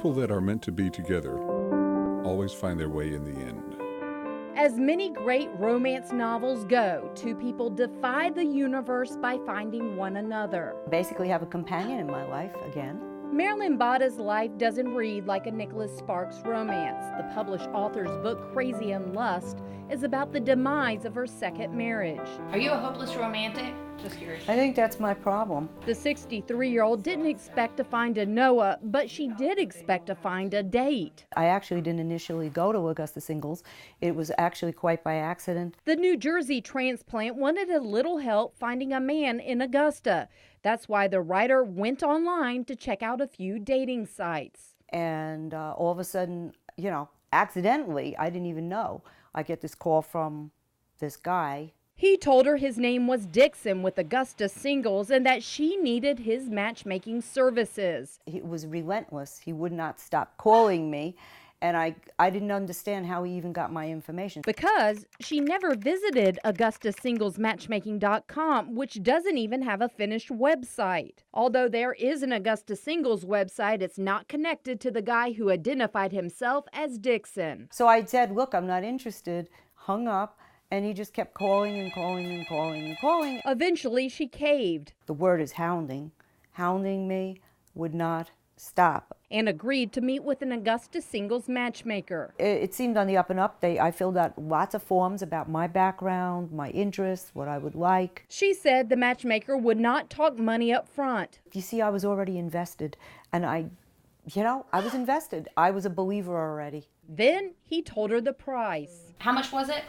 People that are meant to be together always find their way in the end. As many great romance novels go, two people defy the universe by finding one another. Basically have a companion in my life again. Marilyn Botta's life doesn't read like a Nicholas Sparks romance. The published author's book, Crazy in Lust, is about the demise of her second marriage. Are you a hopeless romantic? Just curious. I think that's my problem. The 63-year-old didn't expect to find a Noah, but she did expect to find a date. I actually didn't initially go to Augusta Singles. It was actually quite by accident. The New Jersey transplant wanted a little help finding a man in Augusta. That's why the writer went online to check out a few dating sites. And all of a sudden, accidentally, I didn't even know, I get this call from this guy. He told her his name was Dixon with Augusta Singles and that she needed his matchmaking services. He was relentless. He would not stop calling me. And I didn't understand how he even got my information. Because she never visited AugustaSinglesMatchmaking.com, which doesn't even have a finished website. Although there is an Augusta Singles website, it's not connected to the guy who identified himself as Dixon. So I said, look, I'm not interested, hung up, and he just kept calling and calling and calling and calling. Eventually, she caved. The word is hounding. Hounding me would not stop. And agreed to meet with an Augusta Singles matchmaker. It seemed on the up and up. I filled out lots of forms about my background, my interests, what I would like. She said the matchmaker would not talk money up front. You see, I was already invested, and I was invested. I was a believer already. Then he told her the price. How much was it?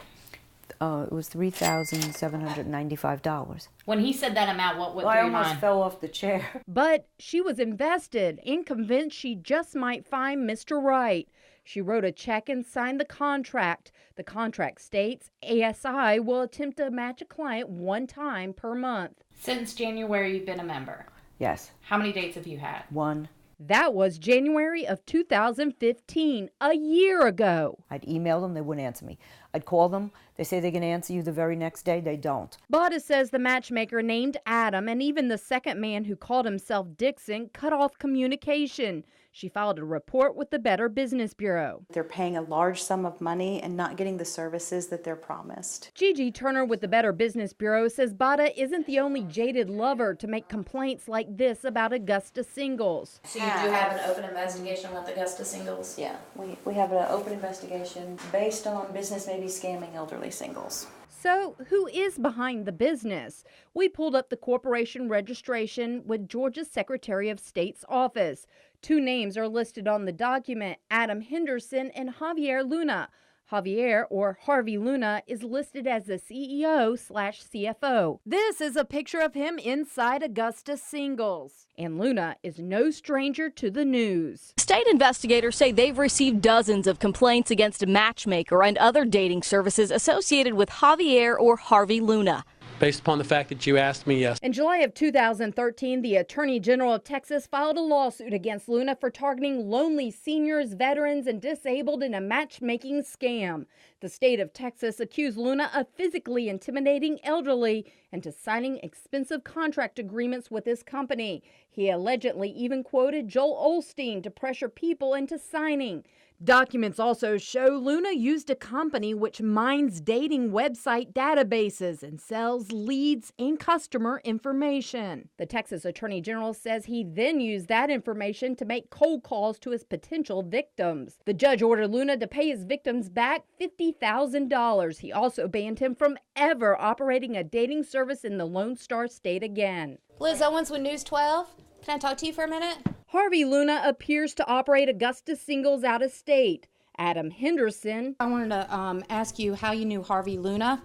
It was $3,795. When he said that amount, what went through I your mind? almost fell off the chair. But she was invested and convinced she just might find Mr. Right. She wrote a check and signed the contract. The contract states ASI will attempt to match a client one time per month. Since January, you've been a member. Yes. How many dates have you had? One. That was January of 2015, a year ago. I'd email them, they wouldn't answer me. I'd call them, they say they're going to answer you the very next day, they don't. Botta says the matchmaker named Adam and even the second man who called himself Dixon cut off communication. She filed a report with the Better Business Bureau. They're paying a large sum of money and not getting the services that they're promised. Gigi Turner with the Better Business Bureau says Botta isn't the only jaded lover to make complaints like this about Augusta Singles. So you do have an open investigation with Augusta Singles? Yeah, we have an open investigation based on business maybe scamming elderly singles. So, who is behind the business? We pulled up the corporation registration with Georgia's Secretary of State's office. Two names are listed on the document, Adam Henderson and Javier Luna. Javier, or Harvey Luna, is listed as the CEO/CFO. This is a picture of him inside Augusta Singles. And Luna is no stranger to the news. State investigators say they've received dozens of complaints against a matchmaker and other dating services associated with Javier or Harvey Luna. Based upon the fact that you asked me, yes. In July of 2013, the Attorney General of Texas filed a lawsuit against Luna for targeting lonely seniors, veterans, and disabled in a matchmaking scam. The state of Texas accused Luna of physically intimidating elderly into signing expensive contract agreements with his company. He allegedly even quoted Joel Osteen to pressure people into signing. Documents also show Luna used a company which mines dating website databases and sells leads and customer information. The Texas Attorney General says he then used that information to make cold calls to his potential victims. The judge ordered Luna to pay his victims back $50,000. He also banned him from ever operating a dating service in the Lone Star State again. Liz Owens with News 12. Can I talk to you for a minute? Harvey Luna appears to operate Augusta Singles out of state. Adam Henderson. I wanted to ask you how you knew Harvey Luna.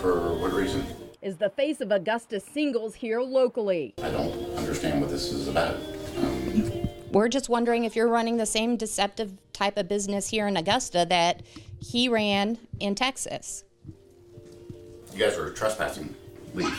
For what reason? Is the face of Augusta Singles here locally. I don't understand what this is about. We're just wondering if you're running the same deceptive type of business here in Augusta that he ran in Texas. You guys are trespassing. Leave.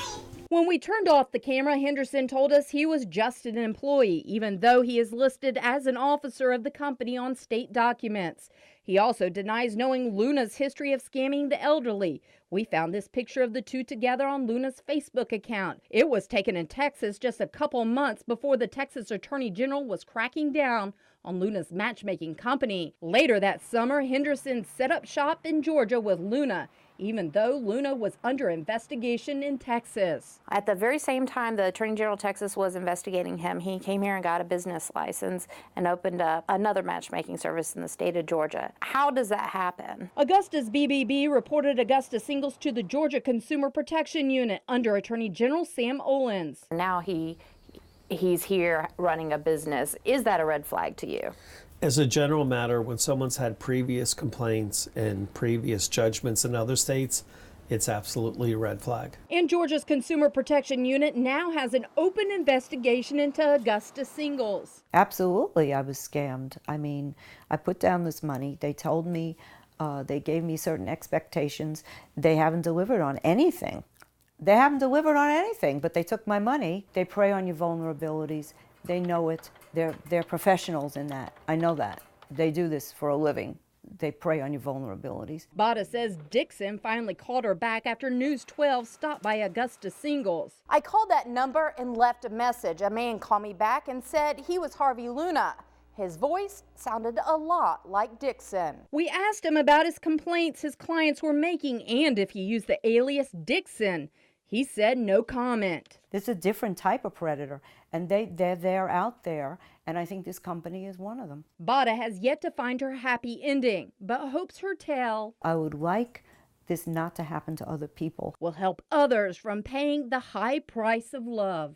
When we turned off the camera, Henderson told us he was just an employee, even though he is listed as an officer of the company on state documents. He also denies knowing Luna's history of scamming the elderly. We found this picture of the two together on Luna's Facebook account. It was taken in Texas just a couple months before the Texas Attorney General was cracking down on Luna's matchmaking company. Later that summer, Henderson set up shop in Georgia with Luna, even though Luna was under investigation in Texas. At the very same time the Attorney General of Texas was investigating him, he came here and got a business license and opened up another matchmaking service in the state of Georgia. How does that happen? Augusta's BBB reported Augusta Singles to the Georgia Consumer Protection Unit under Attorney General Sam Owens. Now he's here running a business. Is that a red flag to you? As a general matter, when someone's had previous complaints and previous judgments in other states, it's absolutely a red flag. And Georgia's Consumer Protection Unit now has an open investigation into Augusta Singles. Absolutely, I was scammed. I mean, I put down this money. They told me, they gave me certain expectations. They haven't delivered on anything. They haven't delivered on anything, but they took my money. They prey on your vulnerabilities. They know it. They're professionals in that. I know that. They do this for a living. They prey on your vulnerabilities. Botta says Dixon finally called her back after News 12 stopped by Augusta Singles. I called that number and left a message. A man called me back and said he was Harvey Luna. His voice sounded a lot like Dixon. We asked him about his complaints his clients were making and if he used the alias Dixon. He said no comment. This is a different type of predator, and they're out there, and I think this company is one of them. Botta has yet to find her happy ending, but hopes her tale I would like this not to happen to other people. will help others from paying the high price of love.